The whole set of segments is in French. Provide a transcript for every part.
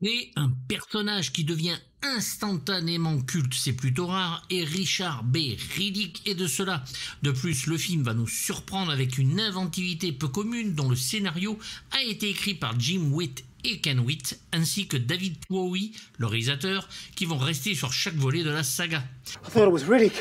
Et un personnage qui devient instantanément culte, c'est plutôt rare, et Richard B. Riddick est de cela. De plus, le film va nous surprendre avec une inventivité peu commune dont le scénario a été écrit par Jim Witt et Ken Witt, ainsi que David Twohy, le réalisateur, qui vont rester sur chaque volet de la saga. I thought it was Riddick.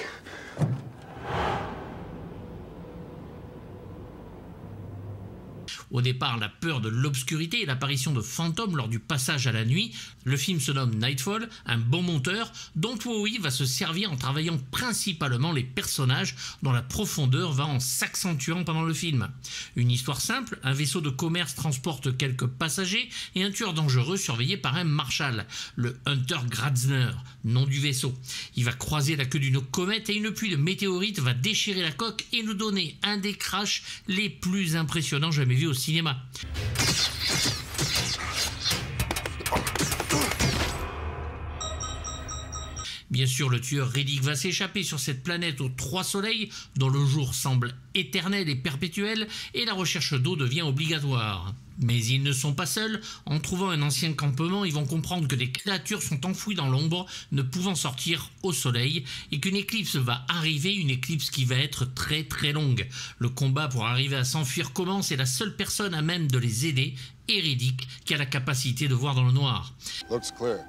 Au départ, la peur de l'obscurité et l'apparition de fantômes lors du passage à la nuit. Le film se nomme Nightfall, un bon monteur dont Twohy va se servir en travaillant principalement les personnages dont la profondeur va en s'accentuant pendant le film. Une histoire simple, un vaisseau de commerce transporte quelques passagers et un tueur dangereux surveillé par un marshal, le Hunter Gratzner, nom du vaisseau. Il va croiser la queue d'une comète et une pluie de météorites va déchirer la coque et nous donner un des crashs les plus impressionnants jamais vus au cinéma. Bien sûr, le tueur Riddick va s'échapper sur cette planète aux 3 soleils, dont le jour semble éternel et perpétuel, et la recherche d'eau devient obligatoire. Mais ils ne sont pas seuls. En trouvant un ancien campement, ils vont comprendre que des créatures sont enfouies dans l'ombre, ne pouvant sortir au soleil, et qu'une éclipse va arriver, une éclipse qui va être très très longue. Le combat pour arriver à s'enfuir commence, et la seule personne à même de les aider est Riddick, qui a la capacité de voir dans le noir. Looks clear.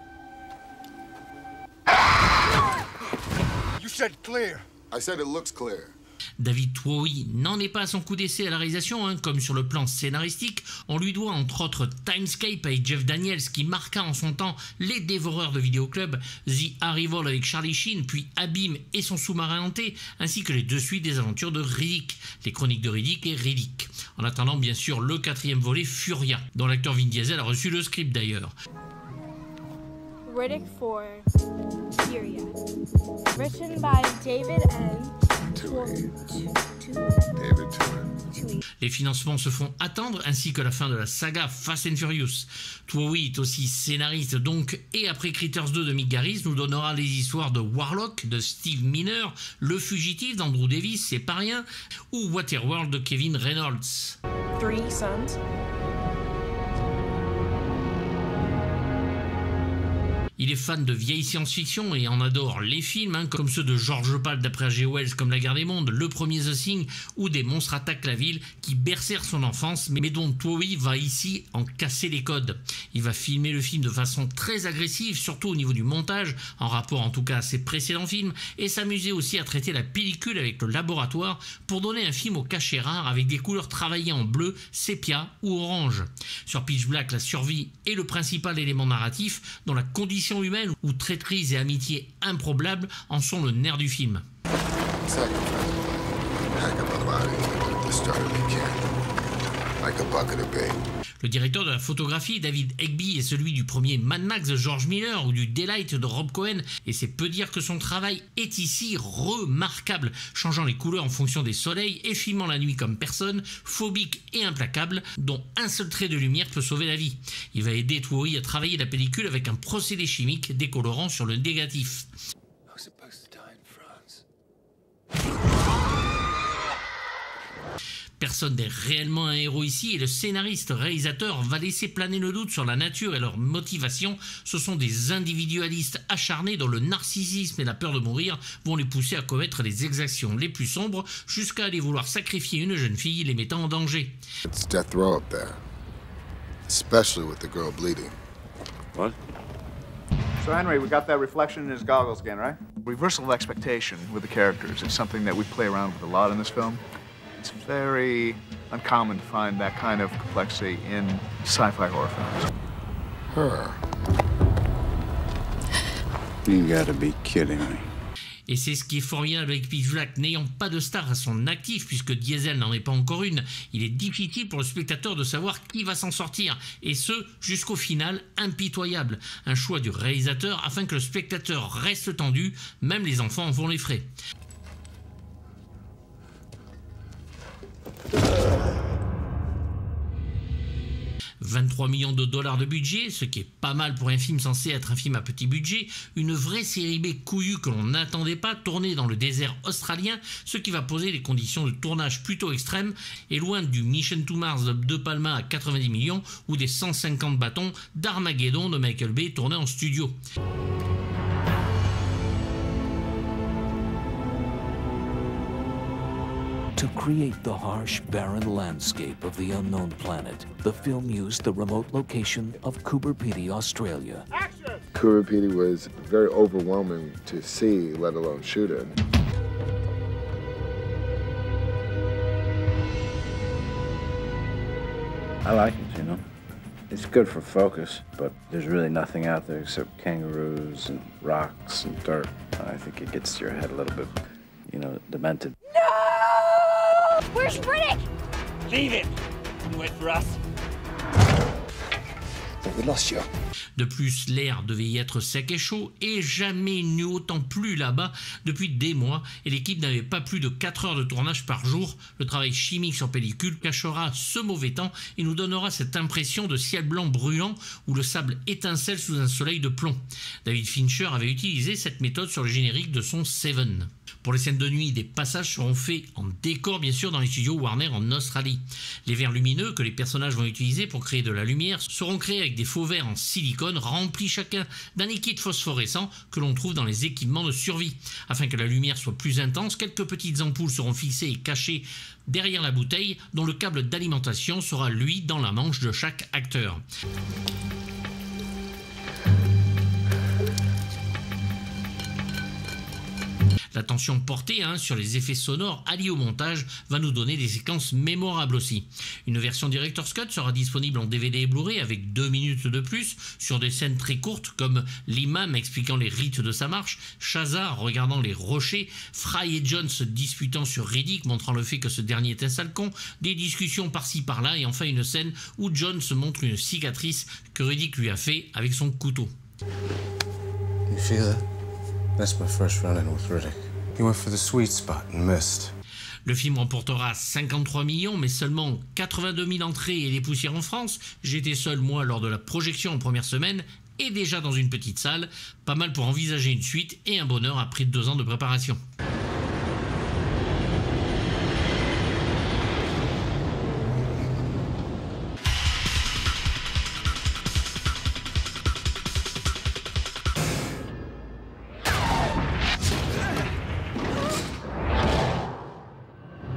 You said clear. I said it looks clear. David Twohy n'en est pas à son coup d'essai à la réalisation, comme sur le plan scénaristique. On lui doit entre autres Timescape avec Jeff Daniels qui marqua en son temps les dévoreurs de vidéoclub, The Arrival avec Charlie Sheen, puis Abîme et son sous-marin hanté, ainsi que les 2 suites des aventures de Riddick, les chroniques de Riddick et Riddick. En attendant bien sûr le 4e volet, Furia, dont l'acteur Vin Diesel a reçu le script d'ailleurs. Riddick 4, Furia. Written by David N. Les financements se font attendre, ainsi que la fin de la saga Fast and Furious. Twohy est aussi scénariste donc, et après Critters 2 de Mick Garris, nous donnera les histoires de Warlock de Steve Miner, Le Fugitif d'Andrew Davis, c'est pas rien, ou Waterworld de Kevin Reynolds. 3 sons. Il est fan de vieille science-fiction et en adore les films, comme ceux de George Pal d'après H.G. Wells comme La Guerre des Mondes, Le Premier The Thing ou Des monstres attaquent la ville qui bercèrent son enfance, mais dont Twohy va ici en casser les codes. Il va filmer le film de façon très agressive, surtout au niveau du montage, en rapport en tout cas à ses précédents films, et s'amuser aussi à traiter la pellicule avec le laboratoire pour donner un film au cachet rare avec des couleurs travaillées en bleu, sépia ou orange. Sur Pitch Black, la survie est le principal élément narratif dont la condition humaine ou traîtrise et amitié improbables en sont le nerf du film. Le directeur de la photographie, David Egby, est celui du premier Mad Max de George Miller ou du Daylight de Rob Cohen, et c'est peu dire que son travail est ici remarquable, changeant les couleurs en fonction des soleils et filmant la nuit comme personne, phobique et implacable, dont un seul trait de lumière peut sauver la vie. Il va aider Twohy à travailler la pellicule avec un procédé chimique décolorant sur le négatif. Personne n'est réellement un héros ici et le scénariste-réalisateur va laisser planer le doute sur la nature et leur motivation. Ce sont des individualistes acharnés dont le narcissisme et la peur de mourir vont les pousser à commettre les exactions les plus sombres jusqu'à aller vouloir sacrifier une jeune fille les mettant en danger. It's death row up there, especially with the girl bleeding. What? So Henry, we got that reflection in his goggles again, right? Reversal of expectation with the characters is something that we play around with a lot in this film. It's very uncommon to find that kind of complexity in sci-fi horror films. Her. You gotta be kidding me. Et c'est ce qui est formidable avec Pitch Black, n'ayant pas de star à son actif, puisque Diesel n'en est pas encore une, il est difficile pour le spectateur de savoir qui va s'en sortir, et ce, jusqu'au final impitoyable. Un choix du réalisateur afin que le spectateur reste tendu, même les enfants en font les frais. 23 millions de dollars de budget, ce qui est pas mal pour un film censé être un film à petit budget, une vraie série B couillue que l'on n'attendait pas, tournée dans le désert australien, ce qui va poser des conditions de tournage plutôt extrêmes et loin du Mission to Mars de De Palma à 90 millions ou des 150 bâtons d'Armageddon de Michael Bay tourné en studio. To create the harsh, barren landscape of the unknown planet, the film used the remote location of Coober Pedy, Australia. Coober Pedy was very overwhelming to see, let alone shoot in. I like it, you know. It's good for focus, but there's really nothing out there except kangaroos and rocks and dirt. I think it gets to your head a little bit, you know, demented. Where's Riddick? Leave it. You wait for us. We lost you. De plus, l'air devait y être sec et chaud, et jamais il n'eût autant plu là-bas depuis des mois, et l'équipe n'avait pas plus de 4 heures de tournage par jour. Le travail chimique sur pellicule cachera ce mauvais temps et nous donnera cette impression de ciel blanc brûlant où le sable étincelle sous un soleil de plomb. David Fincher avait utilisé cette méthode sur le générique de son Seven. Pour les scènes de nuit, des passages seront faits en décor, bien sûr, dans les studios Warner en Australie. Les verres lumineux que les personnages vont utiliser pour créer de la lumière seront créés avec des faux verres en silicone remplis chacun d'un liquide phosphorescent que l'on trouve dans les équipements de survie. Afin que la lumière soit plus intense, quelques petites ampoules seront fixées et cachées derrière la bouteille, dont le câble d'alimentation sera, lui, dans la manche de chaque acteur. L'attention portée sur les effets sonores alliés au montage va nous donner des séquences mémorables aussi. Une version Director's Cut sera disponible en DVD et Blu-ray avec 2 minutes de plus sur des scènes très courtes comme l'imam expliquant les rites de sa marche, Shazar regardant les rochers, Fry et John se disputant sur Riddick montrant le fait que ce dernier est un sale con, des discussions par-ci par-là et enfin une scène où John se montre une cicatrice que Riddick lui a fait avec son couteau. You feel that? That's my first run-in with Riddick. He went for the sweet spot and missed. Le film remportera 53 millions, mais seulement 82 000 entrées et des poussières en France. J'étais seul, moi, lors de la projection en première semaine, et déjà dans une petite salle. Pas mal pour envisager une suite et un bonheur après 2 ans de préparation.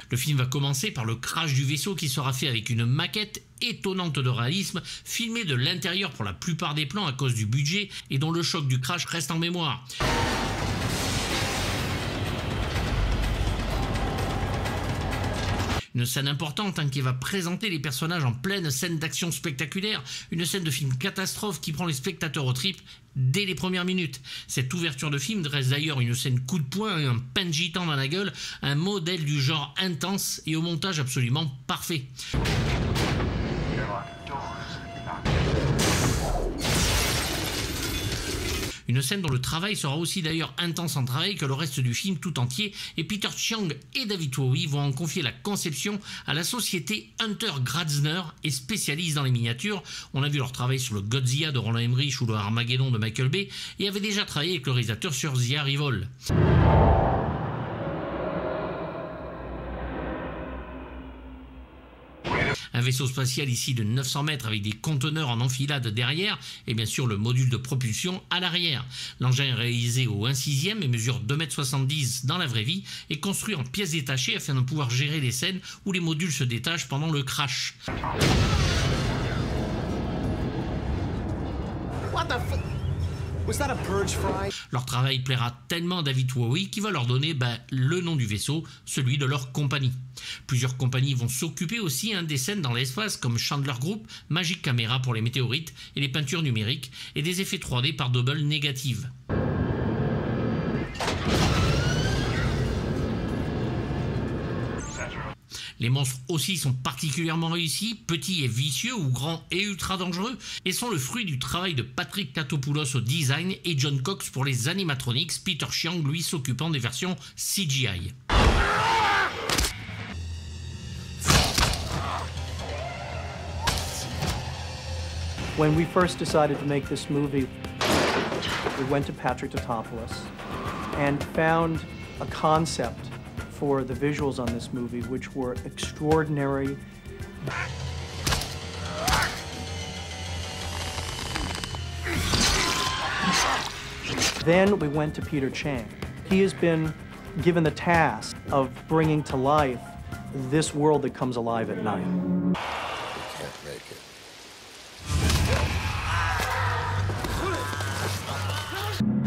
Le film va commencer par le crash du vaisseau qui sera fait avec une maquette étonnante de réalisme, filmée de l'intérieur pour la plupart des plans à cause du budget et dont le choc du crash reste en mémoire. Une scène importante qui va présenter les personnages en pleine scène d'action spectaculaire, une scène de film catastrophe qui prend les spectateurs aux tripes dès les premières minutes. Cette ouverture de film dresse d'ailleurs une scène coup de poing et un pain gitan dans la gueule, un modèle du genre intense et au montage absolument parfait. Une scène dont le travail sera aussi d'ailleurs intense en travail que le reste du film tout entier, et Peter Chiang et David Bowie vont en confier la conception à la société Hunter Gratzner et spécialistes dans les miniatures. On a vu leur travail sur le Godzilla de Roland Emmerich ou le Armageddon de Michael Bay et avait déjà travaillé avec le réalisateur sur The Arrival. Un vaisseau spatial ici de 900 mètres avec des conteneurs en enfilade derrière et bien sûr le module de propulsion à l'arrière. L'engin est réalisé au 1/6 et mesure 2,70 m dans la vraie vie et construit en pièces détachées afin de pouvoir gérer les scènes où les modules se détachent pendant le crash. What the fuck? Was that a purge fry? Leur travail plaira tellement à David Bowie qu'il va leur donner le nom du vaisseau, celui de leur compagnie. Plusieurs compagnies vont s'occuper aussi des scènes dans l'espace comme Chandler Group, Magic Camera pour les météorites et les peintures numériques et des effets 3D par double négative. Les monstres aussi sont particulièrement réussis, petits et vicieux ou grands et ultra dangereux, et sont le fruit du travail de Patrick Tatopoulos au design et John Cox pour les animatronics, Peter Chiang lui s'occupant des versions CGI. When we first decided to make this movie, we went to Patrick Tatopoulos and found a concept for the visuals on this movie which were extraordinary. Then we went to Peter Chang. He has been given the task of bringing to life this world that comes alive at night. We can't make it.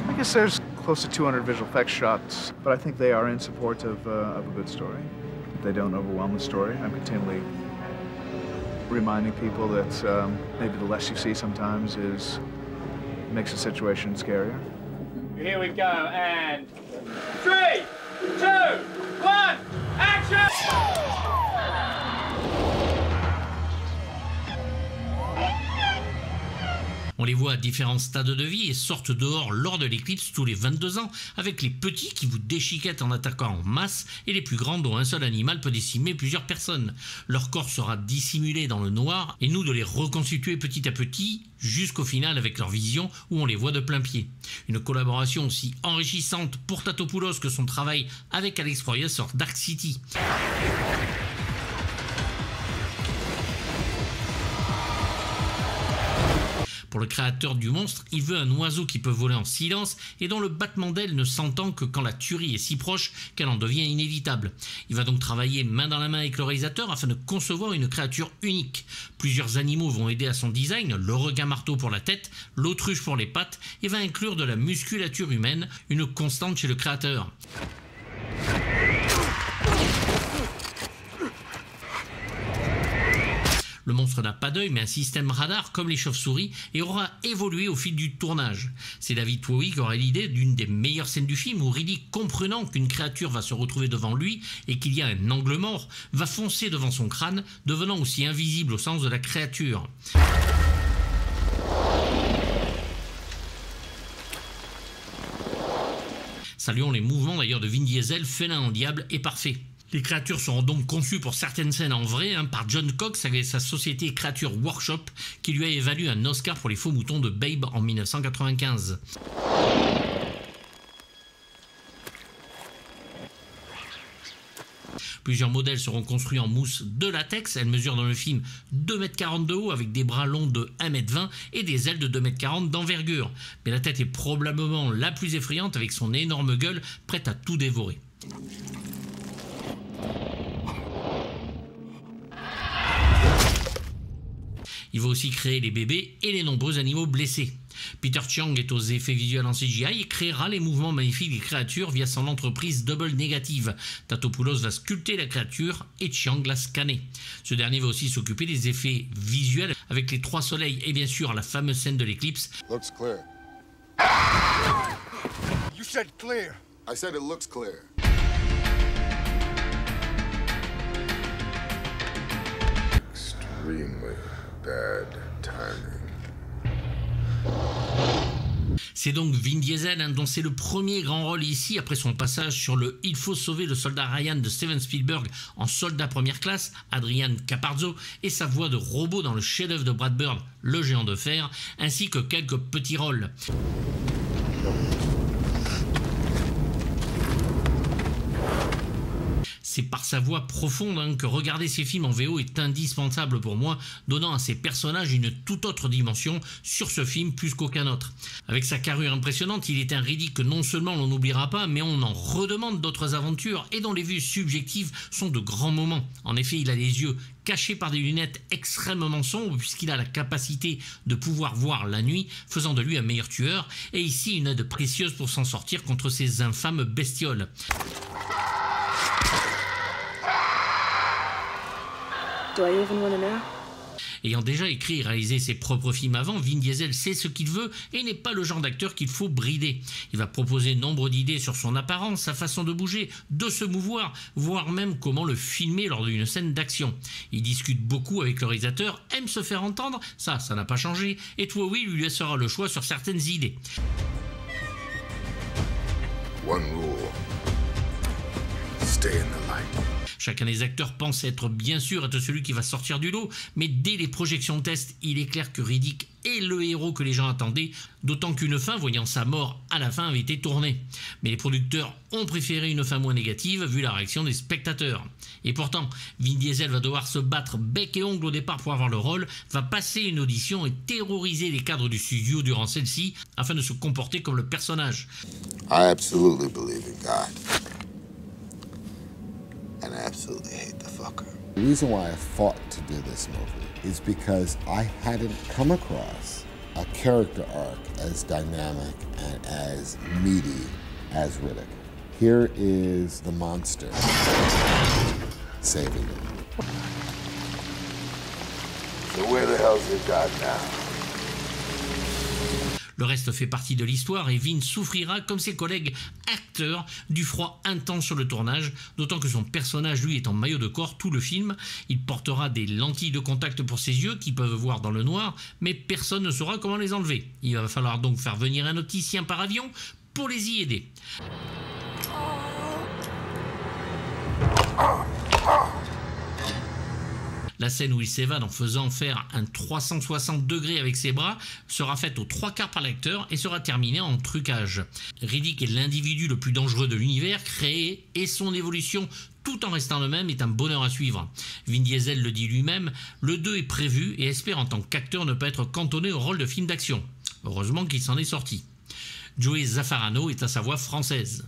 I guess there's close to 200 visual effects shots, but I think they are in support of a good story. They don't overwhelm the story. I'm continually reminding people that maybe the less you see sometimes makes the situation scarier. Here we go, and 3, 2, 1, action! On les voit à différents stades de vie et sortent dehors lors de l'éclipse tous les 22 ans, avec les petits qui vous déchiquettent en attaquant en masse et les plus grands dont un seul animal peut décimer plusieurs personnes. Leur corps sera dissimulé dans le noir et nous de les reconstituer petit à petit jusqu'au final avec leur vision où on les voit de plein pied. Une collaboration aussi enrichissante pour Tatopoulos que son travail avec Alex Proyas sur Dark City. Pour le créateur du monstre, il veut un oiseau qui peut voler en silence et dont le battement d'ailes ne s'entend que quand la tuerie est si proche qu'elle en devient inévitable. Il va donc travailler main dans la main avec le réalisateur afin de concevoir une créature unique. Plusieurs animaux vont aider à son design, le requin-marteau pour la tête, l'autruche pour les pattes, et va inclure de la musculature humaine, une constante chez le créateur. Le monstre n'a pas d'œil mais un système radar comme les chauves-souris et aura évolué au fil du tournage. C'est David Bowie qui aura l'idée d'une des meilleures scènes du film où Riddick, comprenant qu'une créature va se retrouver devant lui et qu'il y a un angle mort, va foncer devant son crâne, devenant aussi invisible au sens de la créature. Saluons les mouvements d'ailleurs de Vin Diesel, félin en diable et parfait. Les créatures seront donc conçues pour certaines scènes en vrai par John Cox avec sa société Creature Workshop qui lui a évalué un Oscar pour les faux moutons de Babe en 1995. Plusieurs modèles seront construits en mousse de latex. Elle mesure dans le film 2,40 m de haut avec des bras longs de 1,20 m et des ailes de 2,40 m d'envergure. Mais la tête est probablement la plus effrayante avec son énorme gueule prête à tout dévorer. Il va aussi créer les bébés et les nombreux animaux blessés. Peter Chiang est aux effets visuels en CGI et créera les mouvements magnifiques des créatures via son entreprise Double Negative. Tatopoulos va sculpter la créature et Chiang l'a scanner. Ce dernier va aussi s'occuper des effets visuels avec les 3 soleils et bien sûr la fameuse scène de l'éclipse. Looks clear. You said clear. I said it looks clear. Extremely bad timing. C'est donc Vin Diesel dont c'est le premier grand rôle ici après son passage sur le Il faut sauver le soldat Ryan de Steven Spielberg en soldat première classe, Adrian Capazzo, et sa voix de robot dans le chef-d'œuvre de Brad Bird, Le Géant de Fer, ainsi que quelques petits rôles. C'est par sa voix profonde que regarder ces films en VO est indispensable pour moi, donnant à ces personnages une toute autre dimension sur ce film plus qu'aucun autre. Avec sa carrure impressionnante, il est un Riddick que non seulement l'on n'oubliera pas, mais on en redemande d'autres aventures et dont les vues subjectives sont de grands moments. En effet, il a les yeux cachés par des lunettes extrêmement sombres puisqu'il a la capacité de pouvoir voir la nuit, faisant de lui un meilleur tueur, et ici une aide précieuse pour s'en sortir contre ces infâmes bestioles. Do I even want to know? Ayant déjà écrit et réalisé ses propres films avant, Vin Diesel sait ce qu'il veut et n'est pas le genre d'acteur qu'il faut brider. Il va proposer nombre d'idées sur son apparence, sa façon de bouger, de se mouvoir, voire même comment le filmer lors d'une scène d'action. Il discute beaucoup avec le réalisateur, aime se faire entendre, ça n'a pas changé, et Bowie lui laissera le choix sur certaines idées. One rule. Stay in the light. Chacun des acteurs pense être bien sûr être celui qui va sortir du lot, mais dès les projections de test, il est clair que Riddick est le héros que les gens attendaient, d'autant qu'une fin, voyant sa mort à la fin, avait été tournée. Mais les producteurs ont préféré une fin moins négative vu la réaction des spectateurs. Et pourtant, Vin Diesel va devoir se battre bec et ongle au départ pour avoir le rôle, va passer une audition et terroriser les cadres du studio durant celle-ci afin de se comporter comme le personnage. I absolutely believe in God. And I absolutely hate the fucker. The reason why I fought to do this movie is because I hadn't come across a character arc as dynamic and as meaty as Riddick. Here is the monster saving him. So where the hell's your God now? Le reste fait partie de l'histoire et Vin souffrira comme ses collègues acteurs du froid intense sur le tournage, d'autant que son personnage lui est en maillot de corps tout le film. Il portera des lentilles de contact pour ses yeux qui peuvent voir dans le noir, mais personne ne saura comment les enlever. Il va falloir donc faire venir un opticien par avion pour les y aider. La scène où il s'évade en faisant faire un 360 degrés avec ses bras sera faite aux 3/4 par l'acteur et sera terminée en trucage. Riddick est l'individu le plus dangereux de l'univers créé et son évolution tout en restant le même est un bonheur à suivre. Vin Diesel le dit lui-même, le 2 est prévu et espère en tant qu'acteur ne pas être cantonné au rôle de film d'action. Heureusement qu'il s'en est sorti. Joey Zaffarano est à sa voix française.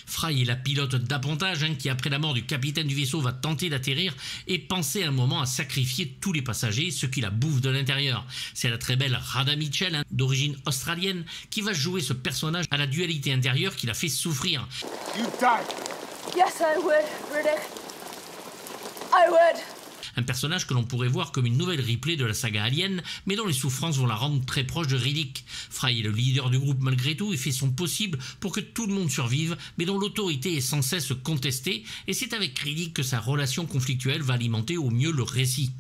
Fry est la pilote d'appontage qui, après la mort du capitaine du vaisseau, va tenter d'atterrir et penser un moment à sacrifier tous les passagers, ce qui la bouffe de l'intérieur. C'est la très belle Radha Mitchell, d'origine australienne, qui va jouer ce personnage à la dualité intérieure qui la fait souffrir. You die. Yes, I would, Riddick. I would. Un personnage que l'on pourrait voir comme une nouvelle Ripley de la saga Alien, mais dont les souffrances vont la rendre très proche de Riddick. Fry est le leader du groupe malgré tout et fait son possible pour que tout le monde survive, mais dont l'autorité est sans cesse contestée, et c'est avec Riddick que sa relation conflictuelle va alimenter au mieux le récit.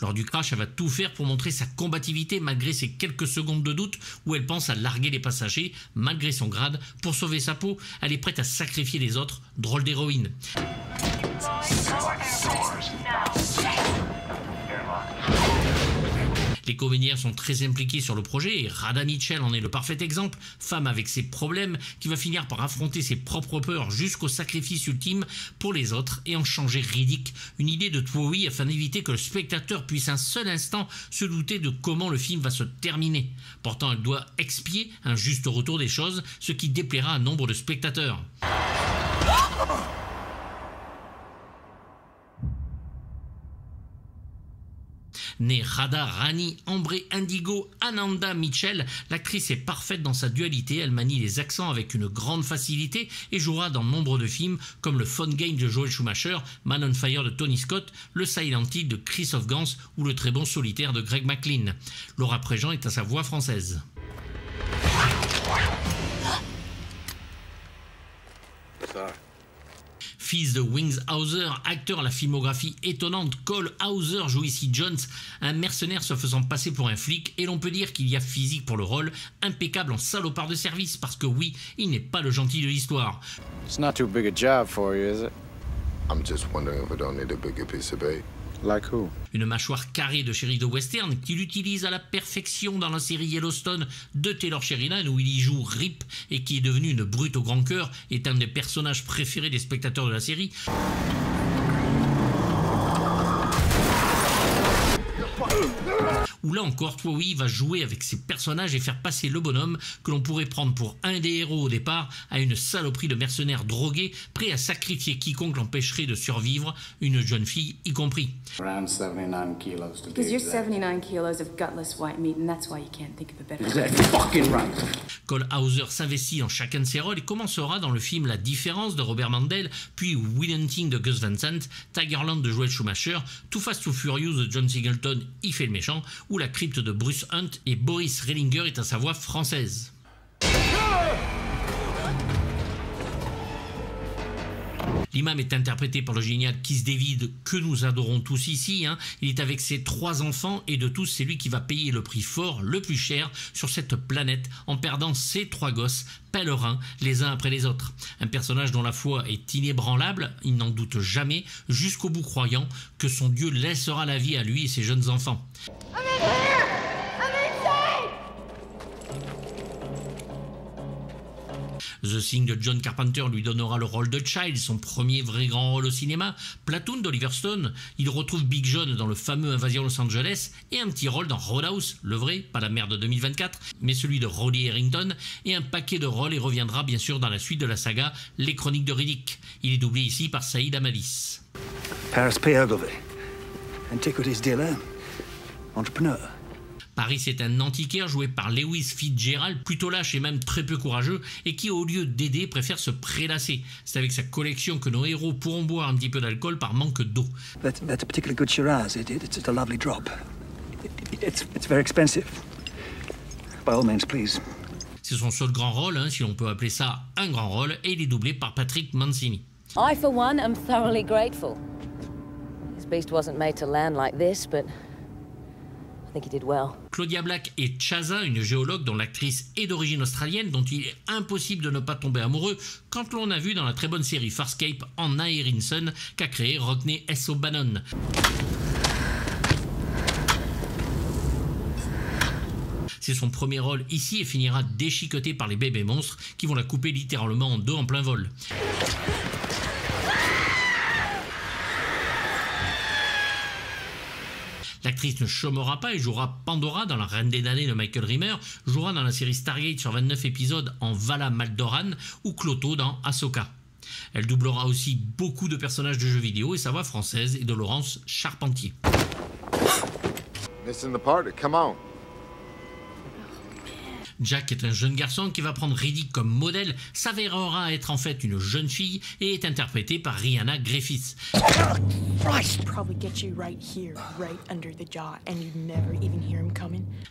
Lors du crash, elle va tout faire pour montrer sa combativité malgré ses quelques secondes de doute où elle pense à larguer les passagers malgré son grade. Pour sauver sa peau, elle est prête à sacrifier les autres. Drôle d'héroïne. Les comédiens sont très impliqués sur le projet et Radha Mitchell en est le parfait exemple, femme avec ses problèmes qui va finir par affronter ses propres peurs jusqu'au sacrifice ultime pour les autres et en changer Riddick, une idée de Towie afin d'éviter que le spectateur puisse un seul instant se douter de comment le film va se terminer. Pourtant, elle doit expier un juste retour des choses, ce qui déplaira à nombre de spectateurs. Née Radha Rani Ambre Indigo Ananda Mitchell, l'actrice est parfaite dans sa dualité, elle manie les accents avec une grande facilité et jouera dans nombre de films comme le Fun Game de Joel Schumacher, Man on Fire de Tony Scott, le Silent Hill de Christophe Gans ou le très bon Solitaire de Greg McLean. Laura Préjean est à sa voix française. Fils de Wings Hauser, acteur à la filmographie étonnante, Cole Hauser joue ici Jones, un mercenaire se faisant passer pour un flic, et l'on peut dire qu'il y a physique pour le rôle, impeccable en salopard de service, parce que oui, il n'est pas le gentil de l'histoire. It's not too big a job for you, is it? I'm just wondering if I don't need a bigger piece of bait. Like who? Une mâchoire carrée de shérif de western qu'il utilise à la perfection dans la série Yellowstone de Taylor Sheridan où il y joue Rip et qui est devenu une brute au grand cœur, est un des personnages préférés des spectateurs de la série. Où là encore, Towie va jouer avec ses personnages et faire passer le bonhomme que l'on pourrait prendre pour un des héros au départ à une saloperie de mercenaires drogués prêts à sacrifier quiconque l'empêcherait de survivre, une jeune fille y compris. Around 79 kilos to be exact. Because you're 79 kilos of gutless white meat and that's why you can't think of a better That's fucking right. Cole Hauser s'investit dans chacun de ses rôles et commencera dans le film La Différence de Robert Mandel, puis Will Hunting de Gus Van Sant, Tigerland de Joel Schumacher, Too Fast Too Furious de John Singleton, y fait le méchant, ou La Crypte de Bruce Hunt, et Boris Rellinger est à sa voix française. L'imam est interprété par le génial Keith David, que nous adorons tous ici. Il est avec ses 3 enfants et de tous, c'est lui qui va payer le prix fort, le plus cher sur cette planète en perdant ses 3 gosses pèlerins les uns après les autres. Un personnage dont la foi est inébranlable, il n'en doute jamais, jusqu'au bout croyant que son Dieu laissera la vie à lui et ses jeunes enfants. The Thing de John Carpenter lui donnera le rôle de Child, son premier vrai grand rôle au cinéma. Platoon d'Oliver Stone, il retrouve Big John dans le fameux Invasion Los Angeles et un petit rôle dans Roadhouse, le vrai, pas la merde de 2024, mais celui de Roddy Harrington, et un paquet de rôles et reviendra bien sûr dans la suite de la saga Les Chroniques de Riddick. Il est doublé ici par Saïd Amadis. Paris P. Ogilvy, antiquities dealer, entrepreneur. Paris est un antiquaire joué par Lewis Fitzgerald, plutôt lâche et même très peu courageux, et qui au lieu d'aider préfère se prélasser. C'est avec sa collection que nos héros pourront boire un petit peu d'alcool par manque d'eau. That's a particularly good Shiraz. It's a lovely drop. It's very expensive. By all means, please. C'est son seul grand rôle, si l'on peut appeler ça un grand rôle, et il est doublé par Patrick Mancini. I, for one, am thoroughly grateful. This beast wasn't made to land like this, but I think he did well. Claudia Black est Chaza, une géologue dont l'actrice est d'origine australienne, dont il est impossible de ne pas tomber amoureux quand l'on a vu dans la très bonne série Farscape Anna Aronson qu'a créé Rodney S. O'Bannon. C'est son premier rôle ici et finira déchiqueté par les bébés monstres qui vont la couper littéralement en deux en plein vol. L'actrice ne chômera pas et jouera Pandora dans La Reine des damnés de Michael Rimmer, jouera dans la série Stargate sur 29 épisodes en Vala Maldoran ou Cloto dans Ahsoka. Elle doublera aussi beaucoup de personnages de jeux vidéo et sa voix française est de Laurence Charpentier. Missing the party, come on. Jack est un jeune garçon qui va prendre Riddick comme modèle, s'avérera être en fait une jeune fille et est interprétée par Rihanna Griffiths.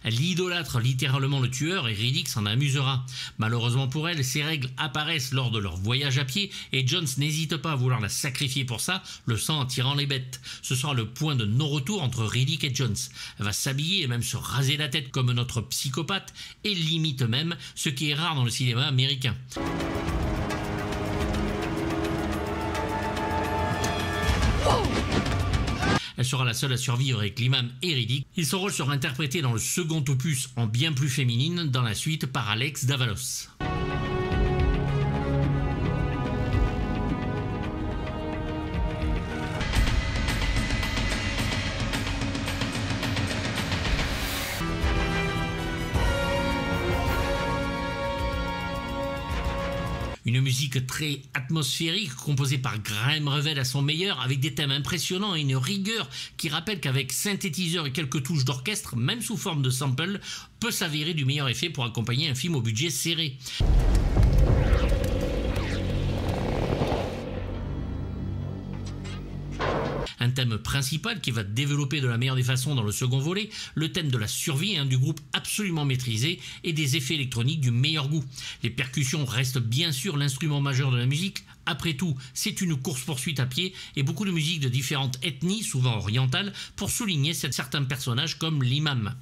Elle idolâtre littéralement le tueur et Riddick s'en amusera. Malheureusement pour elle, ces règles apparaissent lors de leur voyage à pied et Jones n'hésite pas à vouloir la sacrifier pour ça, le sang attirant les bêtes. Ce sera le point de non-retour entre Riddick et Jones. Elle va s'habiller et même se raser la tête comme notre psychopathe et limite même, ce qui est rare dans le cinéma américain. Elle sera la seule à survivre avec l'imam et Riddick, et son rôle sera interprété dans le second opus en bien plus féminine dans la suite par Alex Davalos. Une musique très atmosphérique composée par Graham Revell à son meilleur avec des thèmes impressionnants et une rigueur qui rappelle qu'avec synthétiseur et quelques touches d'orchestre, même sous forme de sample, peut s'avérer du meilleur effet pour accompagner un film au budget serré. Un thème principal qui va développer de la meilleure des façons dans le second volet, le thème de la survie du groupe absolument maîtrisé et des effets électroniques du meilleur goût. Les percussions restent bien sûr l'instrument majeur de la musique. Après tout, c'est une course-poursuite à pied et beaucoup de musique de différentes ethnies, souvent orientales, pour souligner certains personnages comme l'imam.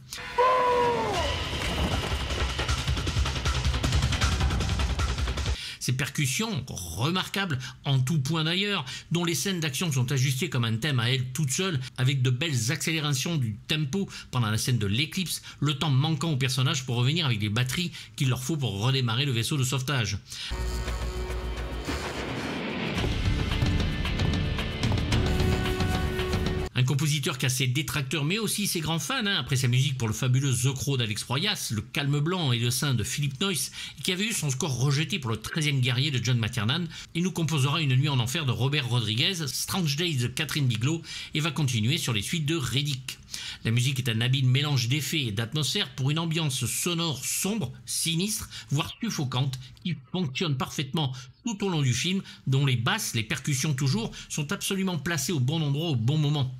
Ces percussions, remarquables en tout point d'ailleurs, dont les scènes d'action sont ajustées comme un thème à elles toutes seules, avec de belles accélérations du tempo pendant la scène de l'éclipse, le temps manquant aux personnages pour revenir avec les batteries qu'il leur faut pour redémarrer le vaisseau de sauvetage. Un compositeur qui a ses détracteurs mais aussi ses grands fans, après sa musique pour le fabuleux The Crow d'Alex Proyas, Le Calme Blanc et Le Sein de Philip Noyce, et qui avait eu son score rejeté pour le 13e guerrier de John McTiernan, il nous composera Une nuit en enfer de Robert Rodriguez, Strange Days de Catherine Bigelow et va continuer sur les suites de Riddick. La musique est un habile mélange d'effets et d'atmosphère pour une ambiance sonore sombre, sinistre, voire suffocante, qui fonctionne parfaitement tout au long du film, dont les basses, les percussions toujours, sont absolument placées au bon endroit au bon moment.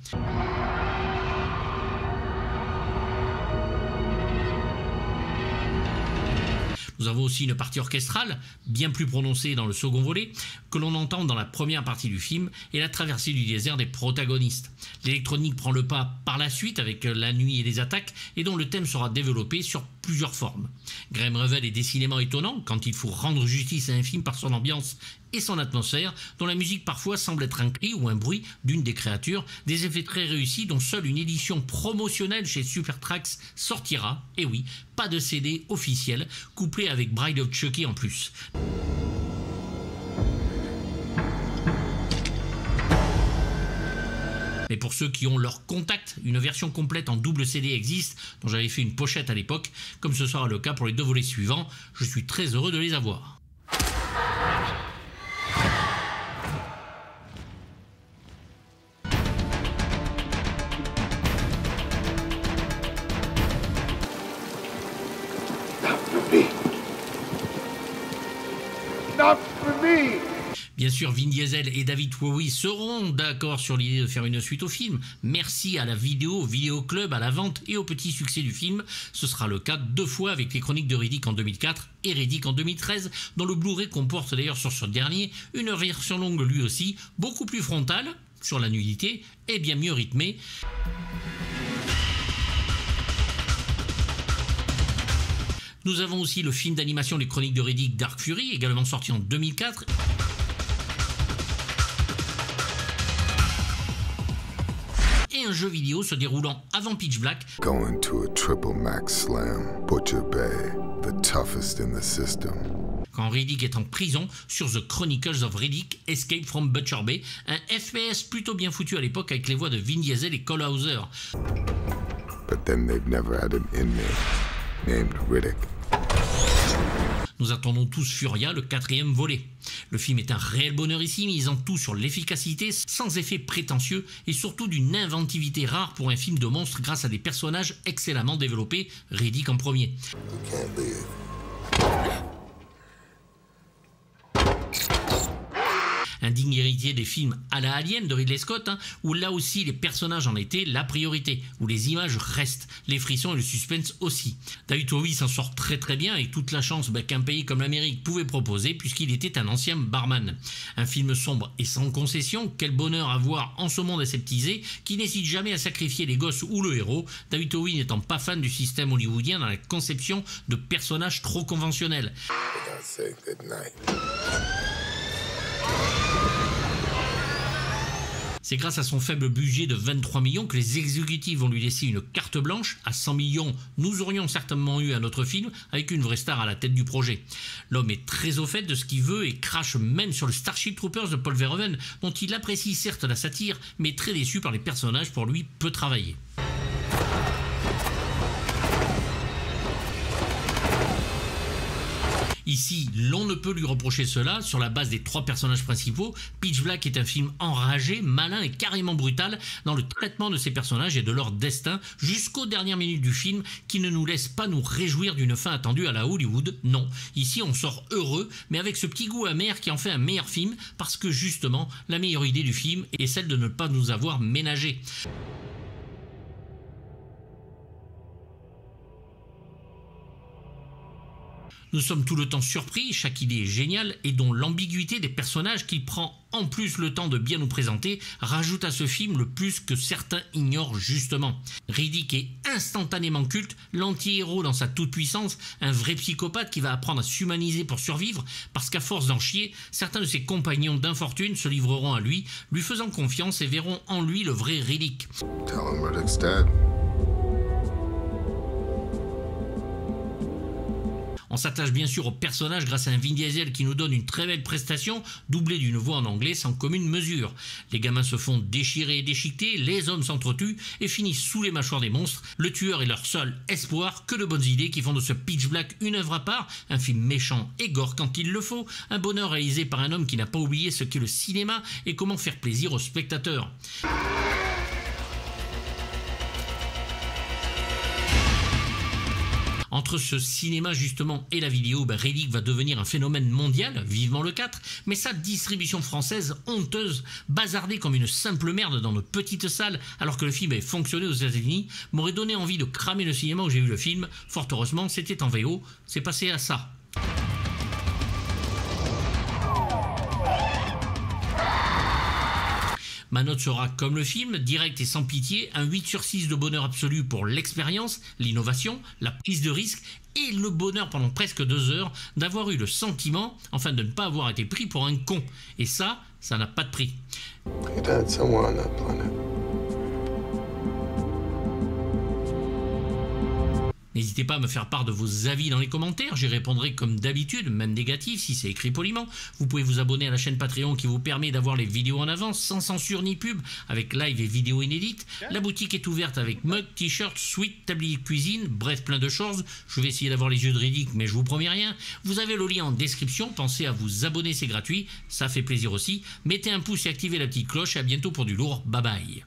Nous avons aussi une partie orchestrale, bien plus prononcée dans le second volet, que l'on entend dans la première partie du film, et la traversée du désert des protagonistes. L'électronique prend le pas par la suite avec la nuit et les attaques, et dont le thème sera développé sur plusieurs formes. Graham Revell est décidément étonnant quand il faut rendre justice à un film par son ambiance et son atmosphère, dont la musique parfois semble être un cri ou un bruit d'une des créatures, des effets très réussis dont seule une édition promotionnelle chez Supertrax sortira, et oui, pas de CD officiel, couplé avec Bride of Chucky en plus. Mais pour ceux qui ont leur contact, une version complète en double CD existe, dont j'avais fait une pochette à l'époque, comme ce sera le cas pour les 2 volets suivants. Je suis très heureux de les avoir. Bien sûr, Vin Diesel et David Bowie seront d'accord sur l'idée de faire une suite au film. Merci à la vidéo Club, à la vente et au petit succès du film. Ce sera le cas 2 fois avec les Chroniques de Riddick en 2004 et Riddick en 2013, dont le Blu-ray comporte d'ailleurs sur ce dernier une version longue lui aussi, beaucoup plus frontale sur la nudité et bien mieux rythmée. Nous avons aussi le film d'animation Les Chroniques de Riddick Dark Fury, également sorti en 2004. Et un jeu vidéo se déroulant avant Pitch Black. Going to a triple max slam, Butcher Bay, the toughest in the system. Quand Riddick est en prison sur The Chronicles of Riddick Escape from Butcher Bay, un FPS plutôt bien foutu à l'époque avec les voix de Vin Diesel et Cole Hauser. But then they've never had an inmate named Riddick. Nous attendons tous Furia, le 4e volet. Le film est un réel bonheur ici, misant tout sur l'efficacité, sans effet prétentieux et surtout d'une inventivité rare pour un film de monstres grâce à des personnages excellemment développés, Riddick en premier. Un digne héritier des films à la Alien de Ridley Scott, où là aussi les personnages en étaient la priorité, où les images restent, les frissons et le suspense aussi. David Bowie s'en sort très très bien avec toute la chance qu'un pays comme l'Amérique pouvait proposer puisqu'il était un ancien barman. Un film sombre et sans concession, quel bonheur à voir en ce monde aseptisé qui n'hésite jamais à sacrifier les gosses ou le héros, David Bowie n'étant pas fan du système hollywoodien dans la conception de personnages trop conventionnels. C'est grâce à son faible budget de 23 millions que les exécutifs vont lui laisser une carte blanche. À 100 millions, nous aurions certainement eu un autre film avec une vraie star à la tête du projet. L'homme est très au fait de ce qu'il veut et crache même sur le Starship Troopers de Paul Verhoeven, dont il apprécie certes la satire, mais très déçu par les personnages pour lui peu travaillés. Ici, l'on ne peut lui reprocher cela sur la base des 3 personnages principaux. Pitch Black est un film enragé, malin et carrément brutal dans le traitement de ses personnages et de leur destin jusqu'aux dernières minutes du film qui ne nous laisse pas nous réjouir d'une fin attendue à la Hollywood. Non, ici on sort heureux mais avec ce petit goût amer qui en fait un meilleur film parce que justement la meilleure idée du film est celle de ne pas nous avoir ménagés. Nous sommes tout le temps surpris, chaque idée est géniale et dont l'ambiguïté des personnages qu'il prend en plus le temps de bien nous présenter rajoute à ce film le plus que certains ignorent justement. Riddick est instantanément culte, l'anti-héros dans sa toute-puissance, un vrai psychopathe qui va apprendre à s'humaniser pour survivre parce qu'à force d'en chier, certains de ses compagnons d'infortune se livreront à lui, lui faisant confiance et verront en lui le vrai Riddick. Tell him Riddick's dead. On s'attache bien sûr au personnage grâce à un Vin Diesel qui nous donne une très belle prestation, doublée d'une voix en anglais sans commune mesure. Les gamins se font déchirer et déchiqueter, les hommes s'entretuent et finissent sous les mâchoires des monstres. Le tueur est leur seul espoir, que de bonnes idées qui font de ce Pitch Black une œuvre à part, un film méchant et gore quand il le faut, un bonheur réalisé par un homme qui n'a pas oublié ce qu'est le cinéma et comment faire plaisir aux spectateurs. Entre ce cinéma justement et la vidéo, Riddick va devenir un phénomène mondial, vivement le 4, mais sa distribution française honteuse, bazardée comme une simple merde dans nos petites salles, alors que le film avait fonctionné aux États-Unis, m'aurait donné envie de cramer le cinéma où j'ai vu le film. Fort heureusement, c'était en VO, c'est passé à ça. Ma note sera comme le film, direct et sans pitié, un 8 sur 6 de bonheur absolu pour l'expérience, l'innovation, la prise de risque et le bonheur pendant presque 2 heures d'avoir eu le sentiment, enfin de ne pas avoir été pris pour un con. Et ça n'a pas de prix. He died somewhere on that planet. N'hésitez pas à me faire part de vos avis dans les commentaires, j'y répondrai comme d'habitude, même négatif si c'est écrit poliment. Vous pouvez vous abonner à la chaîne Patreon qui vous permet d'avoir les vidéos en avance, sans censure ni pub, avec live et vidéos inédites. La boutique est ouverte avec mug, t-shirt, sweat, tablier de cuisine, bref plein de choses. Je vais essayer d'avoir les yeux de Riddick mais je vous promets rien. Vous avez le lien en description, pensez à vous abonner, c'est gratuit, ça fait plaisir aussi. Mettez un pouce et activez la petite cloche et à bientôt pour du lourd, bye bye.